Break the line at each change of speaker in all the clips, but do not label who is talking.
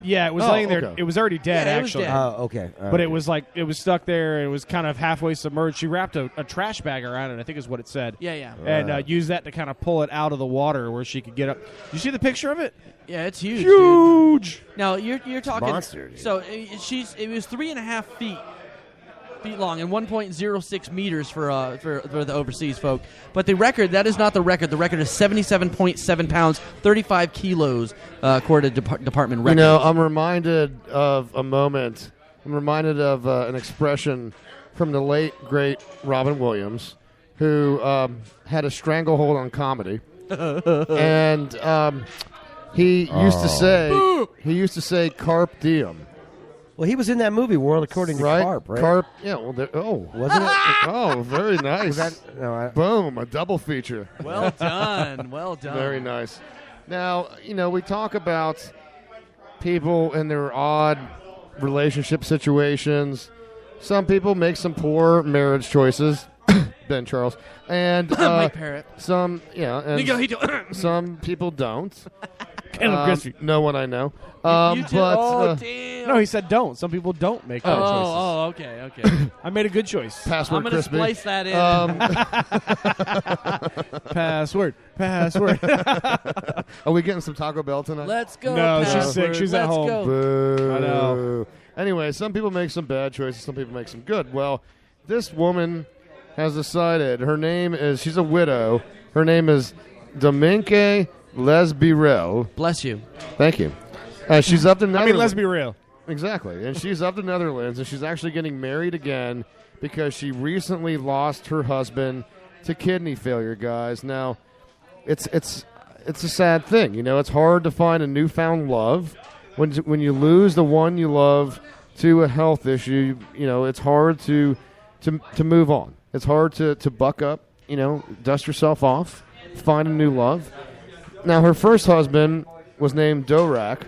Yeah, it was laying there.
Okay.
It was already dead,
Yeah, it was
actually.
dead.
Okay. All
But
right.
it was like it was stuck there. And it was kind of halfway submerged. She wrapped a trash bag around it, I think is what it said.
Yeah.
And used that to kind of pull it out of the water where she could get up. You see the picture of it?
Yeah, it's huge.
Huge.
Dude. Now you're talking
monster, dude.
So it was 3.5 feet long and 1.06 meters for the overseas folk. But the record, that is not the record. The record is 77.7 pounds, 35 kilos, according to Department records.
You know, I'm reminded of a moment. I'm reminded of an expression from the late, great Robin Williams, who had a stranglehold on comedy. And he used to say carpe diem.
Well, he was in that movie, World According to
Right?
Carp, right?
Carp, yeah. Well,
Wasn't it?
Oh, very nice.
No,
Boom, a double feature.
Well done. Well done.
Very nice. Now, we talk about people and their odd relationship situations. Some people make some poor marriage choices. Ben Charles. And
Mike Parrott.
some, and some people don't.
Caleb Christie.
No one I know.
You did,
But
damn.
No, he said don't. Some people don't make bad choices.
Okay.
I made a good choice.
password
I'm going to
crispy.
splice that in.
Password.
Are we getting some Taco Bell tonight?
Let's go.
No, she's
Password.
sick. She's at
Let's
home.
Go.
Boo.
I know.
Anyway, some people make some bad choices. Some people make some good. Well, this woman has decided she's a widow. Her name is Dominque Lesbirel.
Bless you.
Thank you. She's up to
I
Netherlands.
mean, let's be real.
Exactly. And she's up to Netherlands, and she's actually getting married again because she recently lost her husband to kidney failure, guys. Now, it's a sad thing. It's hard to find a newfound love. When you lose the one you love to a health issue, it's hard to move on. It's hard to buck up, dust yourself off, find a new love. Now, her first husband was named Dorak.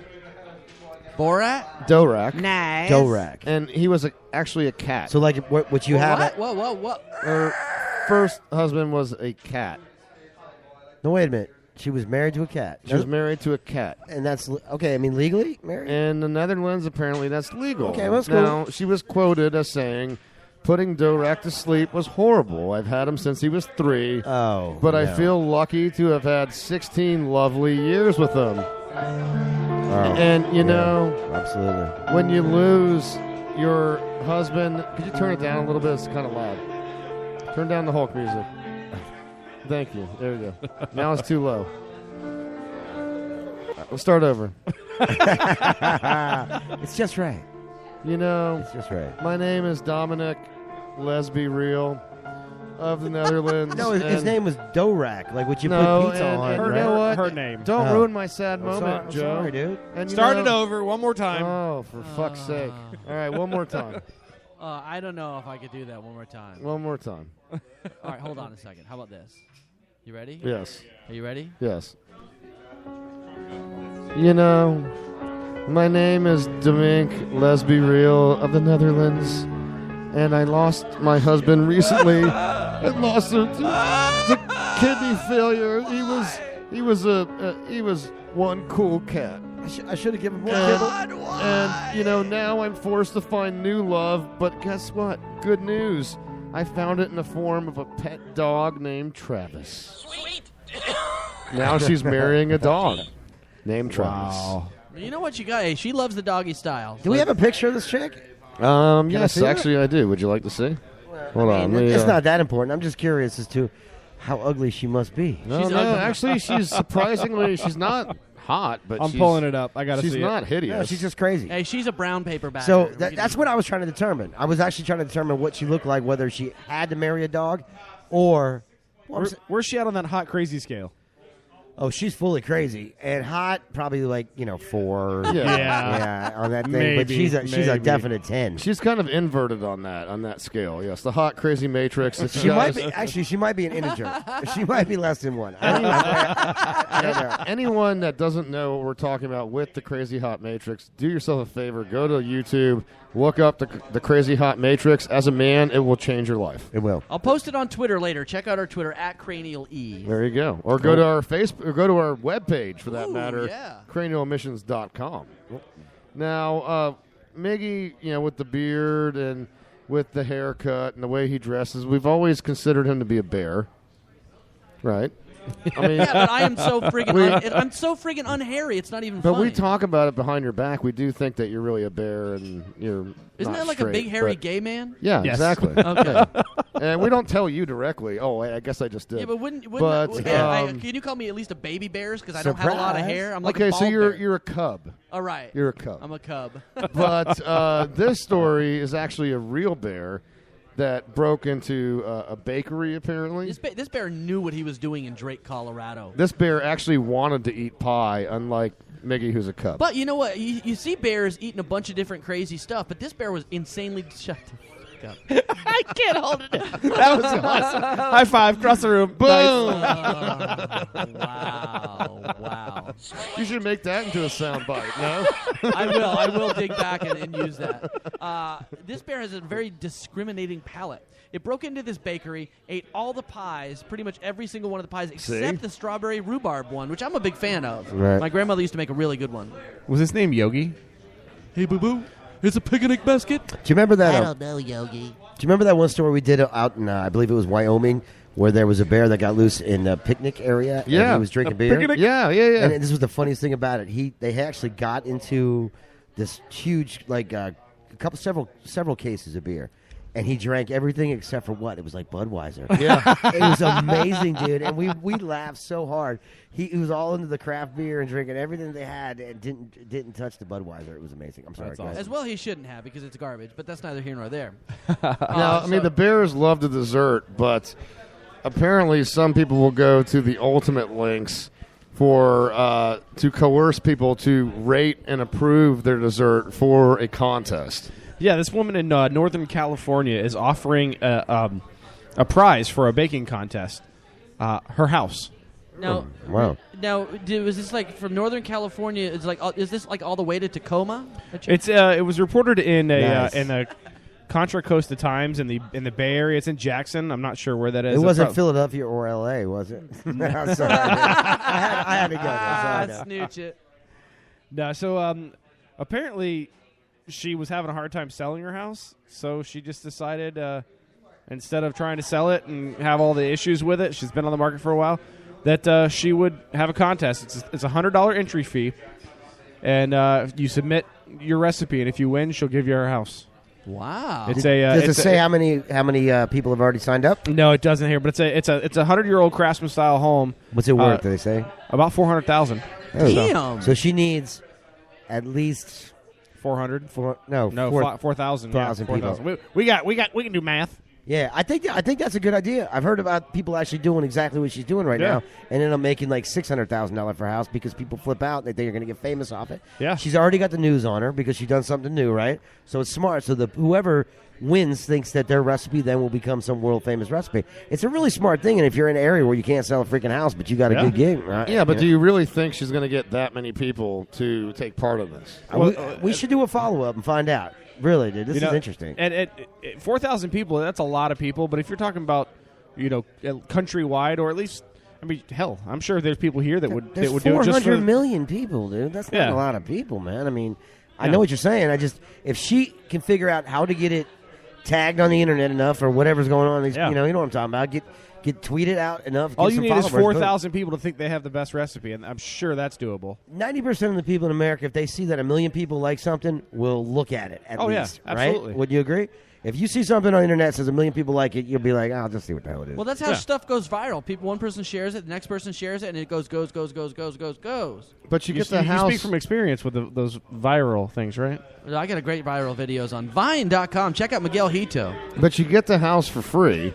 Borat?
Dorak.
Nice.
Dorak.
And he was actually a cat.
So, like, what you have?
What?
Her first husband was a cat.
No, wait a minute. She was married to a cat.
She was married to a cat.
And that's okay. I mean, legally married.
In the Netherlands, apparently that's legal.
Okay, well, that's cool.
Now, she was quoted as saying, "Putting Dorak to sleep was horrible. I've had him since he was 3.
Oh,
But I
no.
feel lucky to have had 16 lovely years with him."
Oh,
And,
absolutely.
when you lose your husband, could you turn it down a little bit? It's kind of loud. Turn down the Hulk music. Thank you. There we go. Now it's too low. Let's start over.
It's just right. It's just right.
My name is Dominic Lesbirel of the Netherlands.
No, his
and-
name was Dorak. Like what you
No,
put pizza
and-
on.
and
right?
you know what?
Her name.
Don't
Oh.
ruin my sad
I'm
moment,
I'm
Joe.
sorry, dude.
And you
Start
know-
it over one more time.
Oh, for fuck's sake. All right, one more time.
I don't know if I could do that one more time.
One more time.
All right, hold on a second. How about this? You ready?
Yes.
Are you ready?
Yes. My name is Dominic Lesbirel of the Netherlands, and I lost my husband recently. I lost him to kidney failure. He was one cool cat.
I should have given more kibble.
And now I'm forced to find new love. But guess what? Good news. I found it in the form of a pet dog named Travis.
Sweet.
Now she's marrying a dog named Travis.
Wow.
You know what you got? Hey, she loves the doggy style.
Do we have a picture of this chick?
Yes,
see it?
actually I do. Would you like to see? Hold on. let me,
It's not that important. I'm just curious as to how ugly she must be.
No,
She's
no.
ugly.
Actually, she's surprisingly. She's not hot, but
I'm
she's,
pulling it up. I got to
She's
see
not
it.
hideous.
No, she's just crazy.
Hey, she's a brown paper bag.
So that's what I was trying to determine. I was actually trying to determine what she looked like, whether she had to marry a dog or.
Where's she at on that hot crazy scale?
Oh, she's fully crazy and hot. Probably like 4.
Yeah.
yeah, on that thing. But
Maybe,
she's a
maybe.
definite 10.
She's kind of inverted on that scale. Yes, the hot crazy matrix. If you
She might
guys-
be actually. She might be an integer. She might be less than 1. I don't know.
Anyone that doesn't know what we're talking about with the Crazy Hot Matrix, do yourself a favor. Go to YouTube, look up the Crazy Hot Matrix. As a man, it will change your life.
It will.
I'll post it on Twitter later. Check out our Twitter at Cranial E.
There you go. Or go to our Facebook, or go to our webpage for that
Ooh,
matter,
yeah.
cranialemissions.com. Now, Miggy, with the beard and with the haircut and the way he dresses, we've always considered him to be a bear, right? I mean,
Yeah, but I am so friggin' I'm so friggin' unhairy. It's not even
but
funny.
we talk about it behind your back. We do think that you're really a bear and you're
Isn't
not
that like
straight,
a big hairy
but-
gay man?
Yeah,
Yes.
exactly.
Okay.
And we don't tell you directly. Oh, I guess I just did.
Yeah, but wouldn't
But,
can you call me at least a baby bears? Because I don't have a lot of
Surprise.
hair. I'm like
okay,
a
so
bald bear.
you're a cub.
All right.
You're a cub.
I'm a cub.
But this story is actually a real bear that broke into a bakery, apparently.
This bear knew what he was doing in Drake, Colorado.
This bear actually wanted to eat pie, unlike Miggy, who's a cub.
But you know what? You see bears eating a bunch of different crazy stuff, but this bear was insanely shut the fuck up.
I can't hold it. That was awesome. High five, cross the room.
Boom!
Wow.
You should make that into a sound bite, no?
I will dig back and use that. This bear has a very discriminating palate. It broke into this bakery, ate all the pies, pretty much every single one of the pies, except the strawberry rhubarb one, which I'm a big fan of.
Right.
My grandmother used to make a really good one.
Was his name Yogi?
Hey, boo-boo, it's a picnic basket.
Do you remember that?
I don't know, Yogi.
Do you remember that one story we did out in, I believe it was Wyoming, where there was a bear that got loose in a picnic area?
Yeah.
And he was drinking beer.
picnic?
Yeah.
And this was the funniest thing about it. They actually got into this huge, several cases of beer. And he drank everything except for what? It was like Budweiser.
Yeah.
It was amazing, dude. And we laughed so hard. He was all into the craft beer and drinking everything they had and didn't touch the Budweiser. It was amazing. I'm sorry,
That's
guys.
awesome.
As well, he shouldn't have because it's garbage, but that's neither here nor there.
Now, the bears love the dessert, but apparently some people will go to the ultimate lengths for to coerce people to rate and approve their dessert for a contest.
Yeah, this woman in Northern California is offering a prize for a baking contest. Her house.
Now,
Wow.
Now, was this like from Northern California? Is this like all the way to Tacoma? that you-
It was reported in
Nice.
in the Contra Costa Times in the Bay Area. It's in Jackson. I'm not sure where that is.
It
It's
wasn't
prob-
Philadelphia or L.A., was it? I'm sorry. I had to go there. Sorry.
snooch it.
No, so apparently she was having a hard time selling her house, so she just decided instead of trying to sell it and have all the issues with it, she's been on the market for a while, that she would have a contest. It's a $100 entry fee, and you submit your recipe, and if you win, she'll give you her house.
Wow.
It's
Does it say how many people have already signed up?
No, it doesn't here, but it's a 100-year-old craftsman style home.
What's it worth? Do they say?
About $400,000.
Damn.
So she needs at least
400.
4,000.
4,000.
4,000 people.
4,000. We can do math.
Yeah, I think that's a good idea. I've heard about people actually doing exactly what she's doing right
Yeah.
now, and then I'm making like $600,000 for a house because people flip out and they think you're going to get famous off it.
Yeah.
She's already got the news on her because she's done something new, right? So it's smart. So whoever wins thinks that their recipe then will become some world famous recipe. It's a really smart thing, and if you're in an area where you can't sell a freaking house but you got a
Yeah.
good gig, right?
Yeah, but do you really think she's going to get that many people to take part in this?
We should do a follow up and find out. Really, dude, this is interesting.
And 4,000 people, that's a lot of people. But if you're talking about, countrywide, or at least, I mean, hell, I'm sure there's people here that would
There's
do it just
400
for.
million people, dude. That's not
Yeah.
a lot of people, man. I mean, I
Yeah.
know what you're saying. If she can figure out how to get it tagged on the internet enough or whatever's going on,
Yeah.
you know what I'm talking about. Get tweeted out enough.
All
get
you
some
need is
followers, boom.
4,000 people to think they have the best recipe, and I'm sure that's doable.
90% of the people in America, if they see that 1 million people like something, will look at it at
Oh, yeah,
least.
absolutely.
Right? Would you agree? If you see something on the internet that says 1 million people like it, you'll be like, I'll just see what the hell it is.
Well, that's how
Yeah.
stuff goes viral. One person shares it, the next person shares it, and it goes.
But you
You,
get the
you
house.
speak from experience with those viral things, right?
I got a great viral videos on Vine.com. Check out Miguel Hito.
But you get the house for free,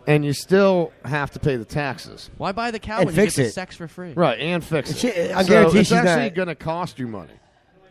and you still have to pay the taxes.
Why buy the cow
And
when you
fix
get the
it.
sex for free?
Right, and fix it.
I
So
guarantee
it's
she's
actually
not-
going to cost you money.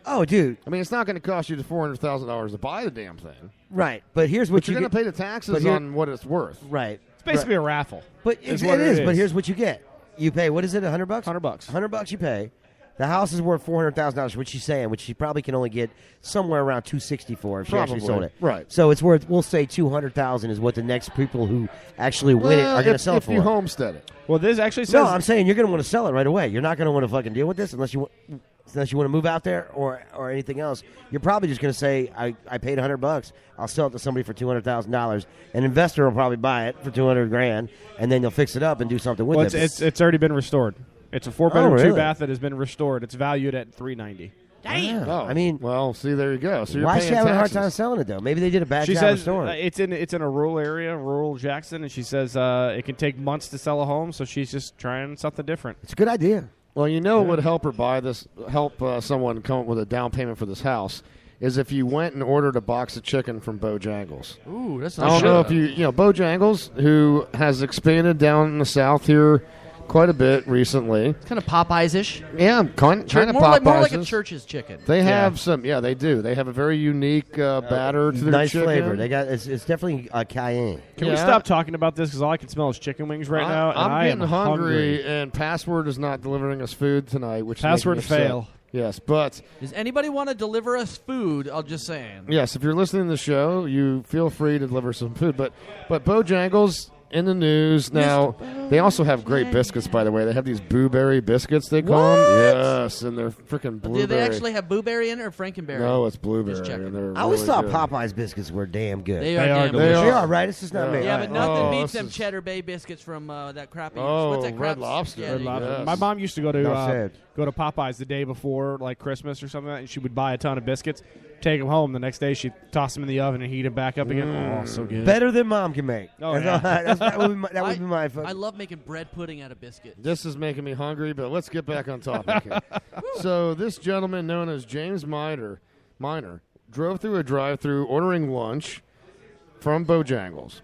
oh, dude,
I mean, it's not going to cost you the $400,000 to buy the damn thing.
right. But here's what
But you're
you
going to
get.
pay the taxes
but here-
on what it's worth.
Right.
It's basically a raffle.
But
is
it
what
is.
it
But
is.
here's what you get. You pay, what is it, $100?
$100.
$100 you pay. The house is worth $400,000, which she's saying, which she probably can only get somewhere around $264 if she actually
Probably.
sold it.
Right.
So it's worth, we'll say $200,000 is what the next people who actually win it are going to sell it
if
for.
you homestead it.
Well, this actually says
No, I'm saying you're going to want to sell it right away. You're not going to want to fucking deal with this unless you want. unless you want to move out there or anything else, you're probably just going to say, I paid $100. I'll sell it to somebody for $200,000. An investor will probably buy it for $200,000, and then they'll fix it up and do something with it.
It's already been restored. It's a 4-bedroom,
really?
2-bath that has been restored. It's valued at $390,000.
Damn.
Oh,
I mean,
well, see, there you go. So you're
why is
paying
she having a hard
taxes.
time selling it, though? Maybe they did a bad
She
job
says
restoring it.
it's in a rural area, rural Jackson, and she says it can take months to sell a home, so she's just trying something different.
It's a good idea.
Well, you know what would help her buy this, help someone come up with a down payment for this house, is if you went and ordered a box of chicken from Bojangles.
Ooh, that's
I
not
don't know if you know, Bojangles, who has expanded down in the South here quite a bit recently.
It's kind of Popeyes-ish.
Yeah, kind of
more
Popeyes.
like a Church's chicken.
They have some, they do. They have a very unique batter to their
Nice
chicken.
flavor. They got it's definitely cayenne.
Can we
Yeah.
stop talking about this because all I can smell is chicken wings right now, and
I'm
I
getting
am
hungry, and Password is not delivering us food tonight, which is
Password
making me upset.
fail.
Yes, but
Does anybody want to deliver us food? I'm just saying.
yes, if you're listening to the show, you feel free to deliver some food. But Bojangles in the news now. They also have great biscuits, by the way. They have these blueberry biscuits, they call them. Yes, and they're freaking blueberry.
Do they actually have blueberry in it or Frankenberry?
No, it's blueberry.
Just checking.
And they're
I always
really
thought
good.
Popeyes biscuits were damn good.
They
They
are
are
damn
delicious.
good.
They are, right? It's just not me.
Yeah, but nothing
Oh,
beats
this
them
is-
Cheddar Bay biscuits from that crappy.
Oh,
what's that
Red
crap?
Lobster.
Yeah,
Red
you-
Lobster. Yes.
My mom used to go
Enough said.
to Popeyes the day before, like Christmas or something, and she would buy a ton of biscuits, take them home. The next day, she'd toss them in the oven and heat them back up again. Oh, so good.
Better than mom can make.
Oh,
That would be my, that would be my
I love making bread pudding out of biscuits.
This is making me hungry, but let's get back on topic here. So this gentleman known as James Miner drove through a drive-through ordering lunch from Bojangles.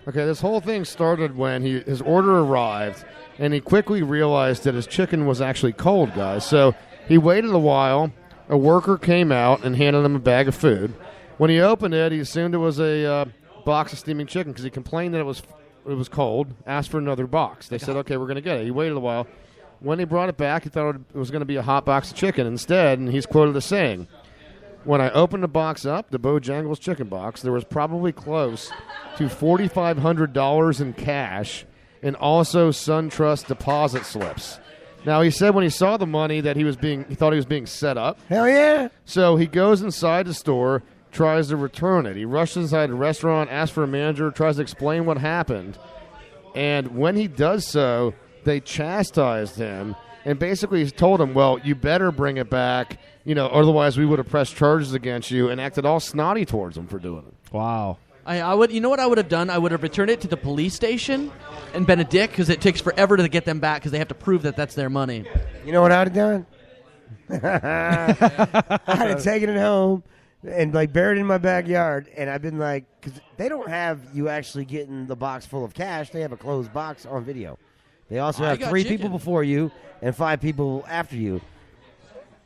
Okay, this whole thing started when his order arrived, and he quickly realized that his chicken was actually cold, guys. So he waited a while. A worker came out and handed him a bag of food. When he opened it, he assumed it was a box of steaming chicken because he complained that it was cold, asked for another box. They said, okay, we're going to get it. He waited a while. When he brought it back, he thought it was going to be a hot box of chicken instead, and he's quoted as saying, when I opened the box up, the Bojangles chicken box, there was probably close to $4,500 in cash and also SunTrust deposit slips. Now, he said when he saw the money that he thought he was being set up.
Hell yeah.
So he goes inside the store, tries to return it. He rushes inside the restaurant, asks for a manager, tries to explain what happened. And when he does so, they chastised him and basically told him, well, you better bring it back, otherwise we would have pressed charges against you, and acted all snotty towards him for doing it.
Wow.
I would. You know what I would have done? I would have returned it to the police station and been a dick because it takes forever to get them back because they have to prove that that's their money.
You know what I would have done? I'd have taken it home and buried it in my backyard, and I've been because they don't have you actually getting the box full of cash. They have a closed box on video. They also
I
have
got
3
chicken.
people before you and 5 people after you.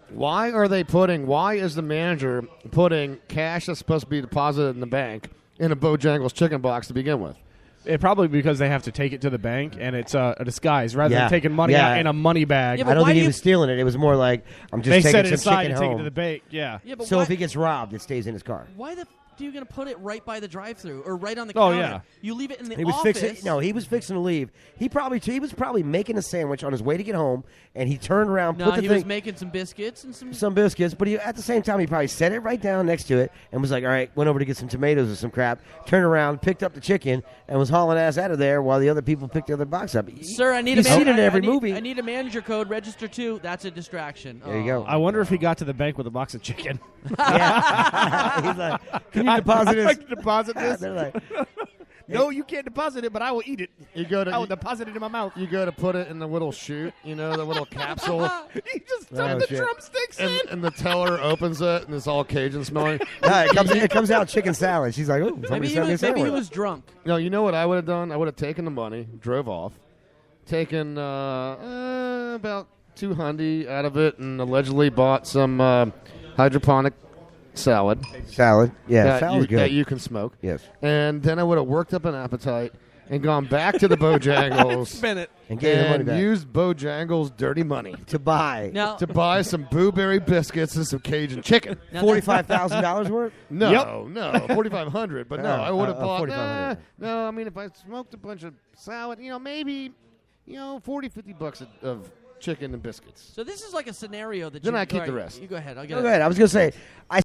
Why is the manager putting cash that's supposed to be deposited in the bank in a Bojangles chicken box to begin with?
Probably because they have to take it to the bank, and it's a disguise rather
Yeah.
than taking money
Yeah.
out in a money bag.
Yeah, but
I don't
why
think
do
he
you-
was stealing it. It was more like, I'm just
They
taking
set it
some
aside
chicken
and take it
home.
to the bank. Yeah.
Yeah, but
So
why,
if he gets robbed, it stays in his car.
why the are you going to put it right by the drive-through or right on the
Oh,
counter?
yeah.
You leave it in the
He was
office.
fixing. No, he was fixing to leave. He was probably making a sandwich on his way to get home, and he turned around,
No,
put the
he
thing,
was making some biscuits and
some biscuits. But at the same time, he probably set it right down next to it, and was like, "All right." Went over to get some tomatoes or some crap. Turned around, picked up the chicken, and was hauling ass out of there while the other people picked the other box up.
Sir, I need
You've
a
seen
manager.
it in every
I need,
movie.
I need a manager code. Register too. That's a distraction.
There you go.
I wonder if he got to the bank with a box of chicken.
Yeah. He's like, "Can you deposit
I'd
this?"
like to deposit this.
They're like,
No, you can't deposit it, but I will eat it.
You go
I will
to
deposit it in my mouth.
you go to put it in the little chute, the little capsule,
He just
Oh,
tucked the
shit.
drumsticks in.
and the teller opens it and it's all Cajun smelling.
it comes out chicken salad. She's like, "Oh,
Maybe
somebody
he
sent me a
was. Maybe he
sandwich."
was drunk.
No, you know what I would have done? I would have taken the money, drove off, taken about $200 out of it, and allegedly bought some hydroponic salad
Salad. Yeah,
that,
salad's good.
that you can smoke.
Yes.
And then I would have worked up an appetite and gone back to the Bojangles
Spin it.
And gave the money
and
back.
used Bojangles' dirty money
To buy
Now,
to buy some blueberry biscuits and some Cajun chicken.
now
$45,000 worth.
No,
Yep.
no, 4,500. But no, I would have bought.
4,500.
No, I mean if I smoked a bunch of salad, maybe, $40, $50 of chicken and biscuits.
So this is like a scenario that
Then
you,
I keep
all
the
right,
rest.
You go ahead. I'll get
No,
it.
go ahead. I was going to say, I